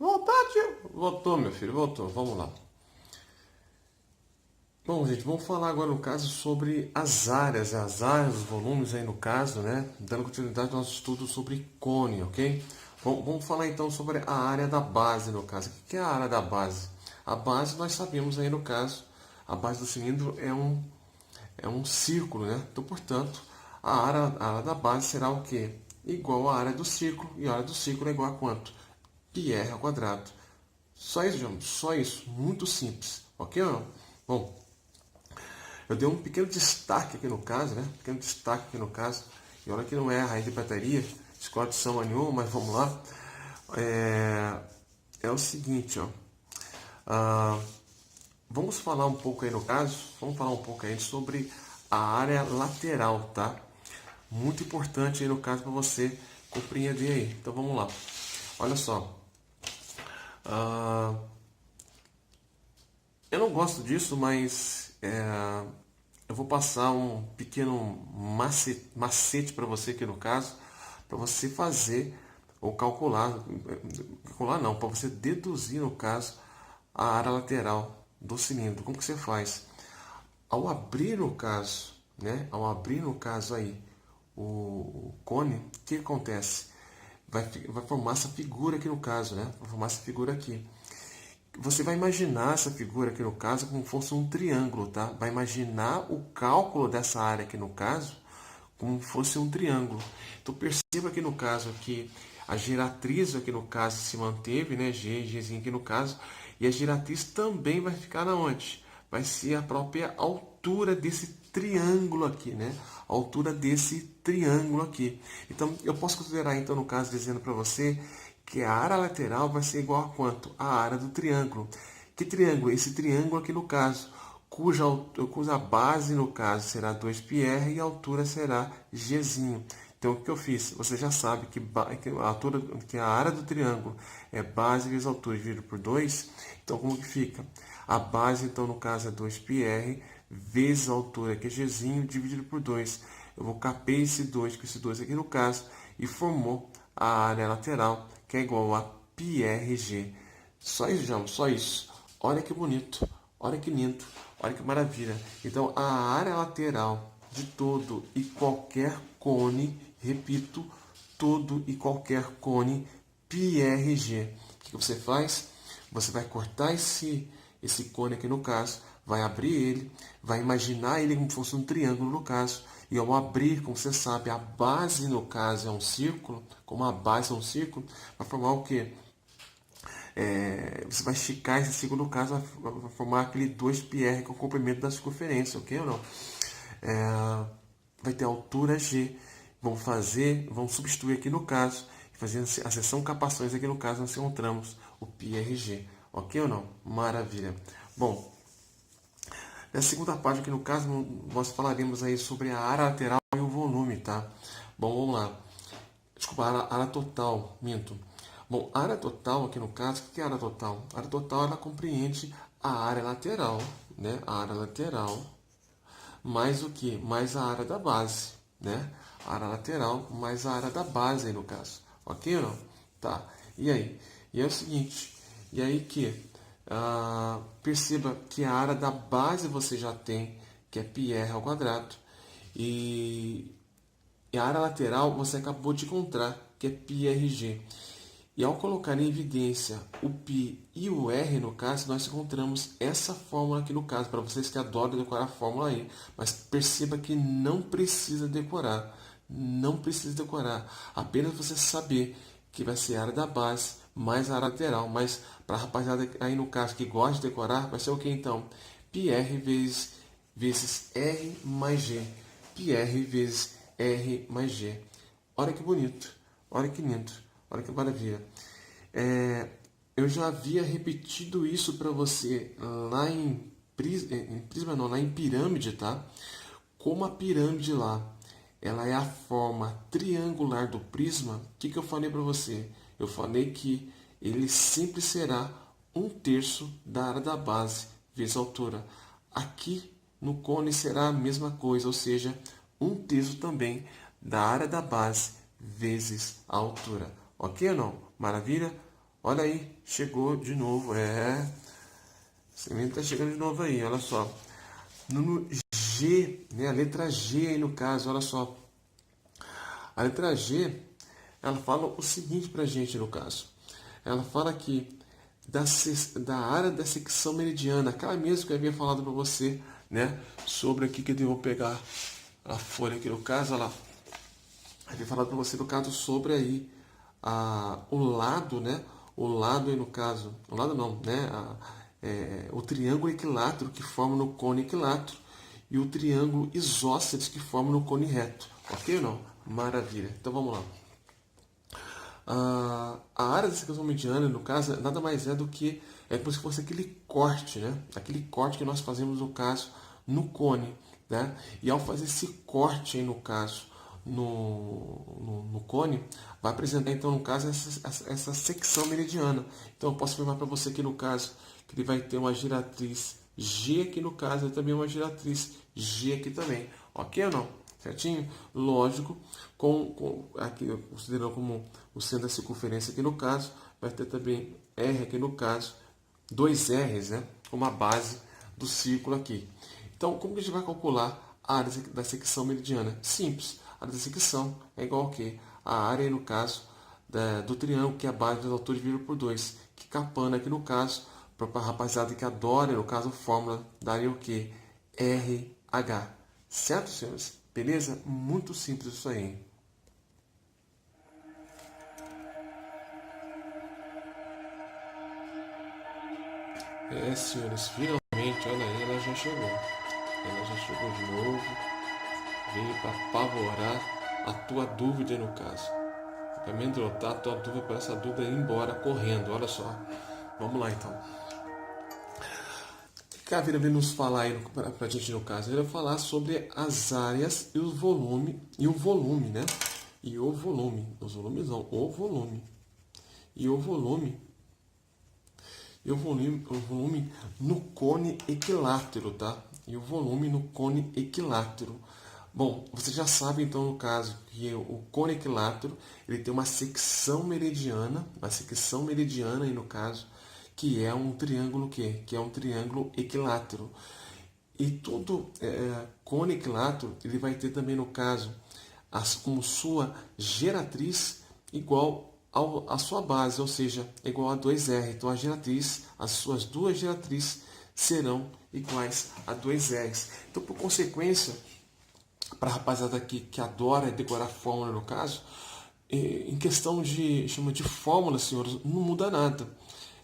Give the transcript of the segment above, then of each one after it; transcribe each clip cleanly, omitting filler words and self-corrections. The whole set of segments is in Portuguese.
Voltar, tio. Voltou, meu filho, voltou. Vamos lá. Bom, gente, vamos falar agora no caso sobre as áreas, os volumes aí no caso, né? Dando continuidade ao nosso estudo sobre cone, ok? Vamos falar então sobre a área da base no caso. O que é a área da base? A base nós sabemos aí no caso, a base do cilindro é um círculo, né? Então, portanto, a área da base será o quê? Igual à área do círculo, e a área do círculo é igual a quanto? Πr ao quadrado. Só isso, João, só isso. Muito simples, ok ou não? Bom, eu dei um pequeno destaque aqui no caso, né? Pequeno destaque aqui no caso. E olha que não é a raiz de bateria, escola de samba nenhuma, mas vamos lá. É o seguinte, ó. Ah, vamos falar um pouco aí no caso, vamos falar um pouco aí sobre a área lateral, tá? Muito importante aí no caso para você compreender aí. Então vamos lá. Olha só. Ah, eu não gosto disso, mas eu vou passar um pequeno macete para você aqui no caso, para você fazer ou calcular não, para você deduzir no caso a área lateral do cilindro. Como que você faz? Ao abrir no caso, né? Ao abrir no caso aí o cone, o que acontece? Vai formar essa figura aqui no caso, né? Vai formar essa figura aqui. Você vai imaginar essa figura aqui no caso como se fosse um triângulo, tá? Vai imaginar o cálculo dessa área aqui no caso como se fosse um triângulo. Então perceba aqui no caso que a giratriz aqui no caso se manteve, né? Gzinho aqui no caso, e a giratriz também vai ficar na onde? Vai ser a própria altura desse triângulo aqui, né? A altura desse triângulo aqui. Então eu posso considerar então no caso dizendo para você que a área lateral vai ser igual a quanto? A área do triângulo. Que triângulo? Esse triângulo aqui no caso, cuja base no caso será 2πr e a altura será gzinho. Então o que eu fiz? Você já sabe que a área do triângulo é base vezes altura dividido por 2. Então como que fica? A base então no caso é 2πr vezes a altura que é gzinho dividido por 2. Eu vou capar esse 2 com esse 2 aqui no caso e formou a área lateral, que é igual a πrg. Só isso, João, só isso. Olha que bonito, olha que lindo, olha que maravilha. Então, a área lateral de todo e qualquer cone, repito, todo e qualquer cone πrg. O que você faz? Você vai cortar esse cone aqui no caso, vai abrir ele, vai imaginar ele como se fosse um triângulo no caso, e ao abrir, como você sabe, a base no caso é um círculo, como a base é um círculo, vai formar o quê? Você vai esticar esse círculo no caso, vai formar aquele 2πr, que é o comprimento da circunferência, ok ou não? Vai ter altura g, vamos substituir aqui no caso, fazendo a seção capações aqui no caso, nós encontramos o πrg, ok ou não? Maravilha. Bom, nessa segunda parte aqui no caso, nós falaremos aí sobre a área lateral e o volume, tá? Bom, vamos lá. Desculpa, a área total, minto. Bom, a área total aqui no caso, o que é a área total? A área total, ela compreende a área lateral, né? A área lateral, mais o que? Mais a área da base, né? A área lateral mais a área da base aí no caso. Ok ou não? Tá. E aí? E é o seguinte, e aí que perceba que a área da base você já tem, que é πr ao quadrado, e a área lateral você acabou de encontrar, que é πrg. E ao colocar em evidência o π e o r, no caso, nós encontramos essa fórmula aqui no caso, para vocês que adoram decorar a fórmula aí. Mas perceba que não precisa decorar. Não precisa decorar. Apenas você saber que vai ser a área da base mais a área lateral. Mas para a rapaziada aí no caso que gosta de decorar, vai ser o que então? πr vezes r mais g. πr vezes r mais g. Olha que bonito. Olha que lindo. Olha que maravilha. Eu já havia repetido isso para você lá em prisma, não, lá em pirâmide, tá? Como a pirâmide lá, ela é a forma triangular do prisma, o que eu falei para você? Eu falei que ele sempre será 1/3 da área da base vezes a altura. Aqui no cone será a mesma coisa, ou seja, 1/3 também da área da base vezes a altura. Ok ou não? Maravilha? Olha aí, chegou de novo. Esse menino tá chegando de novo aí, olha só. No G, né? A letra G aí no caso, olha só. A letra G, ela fala o seguinte pra gente no caso. Ela fala que da área da secção meridiana, aquela mesma que eu havia falado para você, né? Sobre aqui que eu vou pegar a folha aqui no caso, olha lá. Eu havia falado para você no caso sobre aí o lado, né? O lado aí no caso, o lado não, né? O triângulo equilátero que forma no cone equilátero e o triângulo isósceles que forma no cone reto. Ok ou não? Maravilha. Então vamos lá. A área da secção mediana, no caso, nada mais é do que como se fosse aquele corte, né? Aquele corte que nós fazemos, no caso, no cone, né? E ao fazer esse corte aí, no caso, no cone, vai apresentar, então, no caso, essa secção meridiana. Então, eu posso afirmar para você aqui, no caso, que ele vai ter uma giratriz G aqui, no caso, e também uma giratriz G aqui também. Ok ou não? Certinho? Lógico, aqui, considerando como o centro da circunferência aqui no caso, vai ter também R aqui no caso, dois R's, né? Como a base do círculo aqui. Então, como que a gente vai calcular a área da secção meridiana? Simples. A área da secção é igual ao quê? A área, no caso, do triângulo, que é a base das alturas dividido por 2. Que capando aqui no caso, para a rapaziada que adora, no caso, a fórmula daria o quê? RH. Certo, senhores? Beleza? Muito simples isso aí. Senhores, finalmente, olha aí, ela já chegou. Ela já chegou de novo. Veio para apavorar a tua dúvida no caso. Para amedrontar a tua dúvida, para essa dúvida ir embora correndo. Olha só. Vamos lá então. O que a Vira veio nos falar aí para a gente no caso? Ele vai falar sobre as áreas e o volume, né? E o volume. Os volumes não, o volume. E o volume no cone equilátero, tá? E o volume no cone equilátero. Bom, você já sabe então no caso que o cone equilátero ele tem uma secção meridiana aí no caso, que é um triângulo que é um triângulo equilátero. E todo cone equilátero ele vai ter também no caso como sua geratriz igual a sua base, ou seja, igual a 2R. Então, as suas duas geratrizes serão iguais a 2Rs. Então, por consequência, para a rapaziada aqui que adora decorar fórmula no caso, em questão de fórmula, senhores, não muda nada.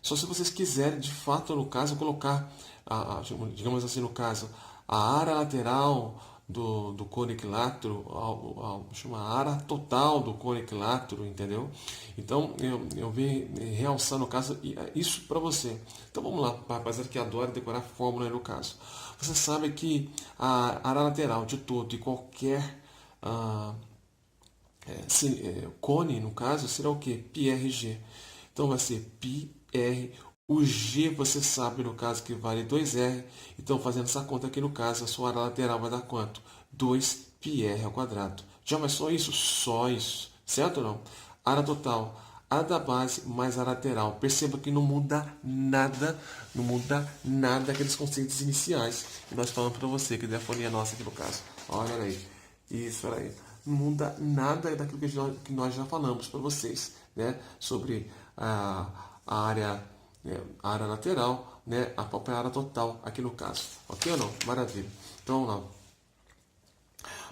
Só se vocês quiserem, de fato, no caso, colocar, digamos assim, no caso, a área lateral do cone equilátero, chama a área total do cone equilátero, entendeu? Então, eu venho realçar, no caso, isso para você. Então, vamos lá, rapaziada que adora decorar fórmula no caso. Você sabe que a área lateral de todo e qualquer cone, no caso, será o que? πRG. Então vai ser πr. O G você sabe, no caso, que vale 2R. Então, fazendo essa conta aqui, no caso, a sua área lateral vai dar quanto? 2πr ao quadrado. Já vai só isso? Só isso. Certo ou não? Área total. Área da base mais a lateral. Perceba que não muda nada. Não muda nada aqueles conceitos iniciais que nós falamos para você, que é a folia nossa aqui no caso. Olha aí. Isso, olha aí. Não muda nada daquilo que nós já falamos para vocês, né? Sobre a área lateral, né? A própria área total aqui no caso. Ok ou não? Maravilha. Então vamos lá.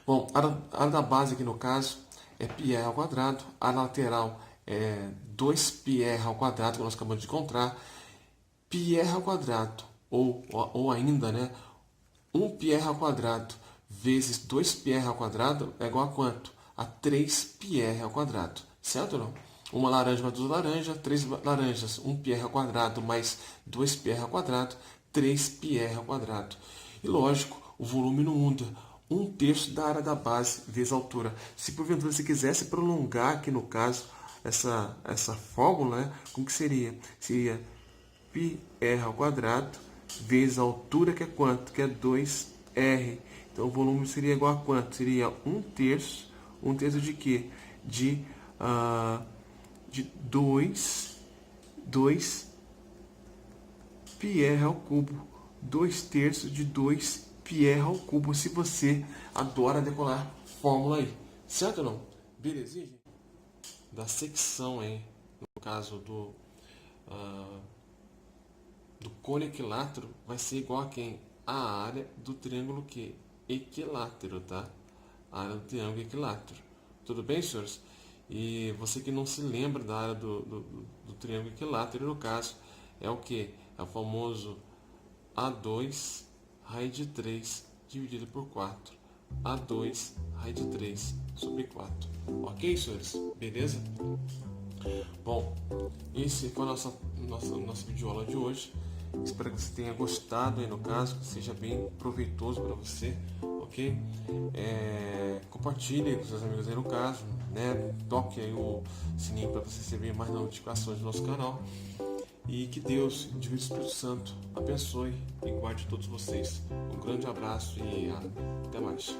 Bom, a área da base aqui no caso é πr ao quadrado. A lateral é 2πr ao quadrado, que nós acabamos de encontrar. Πr ao quadrado, ou ainda, né? 1πr ao quadrado vezes 2πr ao quadrado é igual a quanto? A 3πr ao quadrado. Certo ou não? Uma laranja mais duas laranjas, 3 laranjas, 1πr ao quadrado mais 2πr ao quadrado, 3πr ao quadrado. E lógico, o volume não muda. 1/3 da área da base vezes a altura. Se porventura você quisesse prolongar aqui no caso essa fórmula, né, como que seria? Seria πr ao quadrado vezes a altura, que é quanto? Que é 2r. Então o volume seria igual a quanto? Seria 1/3. 1/3 de quê? De 2 2 πr ao cubo. 2/3 de 2 πr ao cubo, se você adora decorar fórmula aí. Certo ou não? Belezinha, gente? Da secção aí, no caso do cone equilátero, vai ser igual a quem? A área do triângulo que? Equilátero, tá? A área do triângulo equilátero. Tudo bem, senhores? E você que não se lembra da área do triângulo equilátero, no caso, é o que? É o famoso A2 raiz de 3 dividido por 4. A2 raiz de 3 sobre 4. Ok, senhores? Beleza? Bom, esse foi a nossa videoaula de hoje. Espero que você tenha gostado aí no caso, que seja bem proveitoso para você, ok? Compartilhe com seus amigos aí no caso, né? Toque aí o sininho para você receber mais notificações do nosso canal. E que Deus, Divino Espírito Santo, abençoe e guarde todos vocês. Um grande abraço e até mais.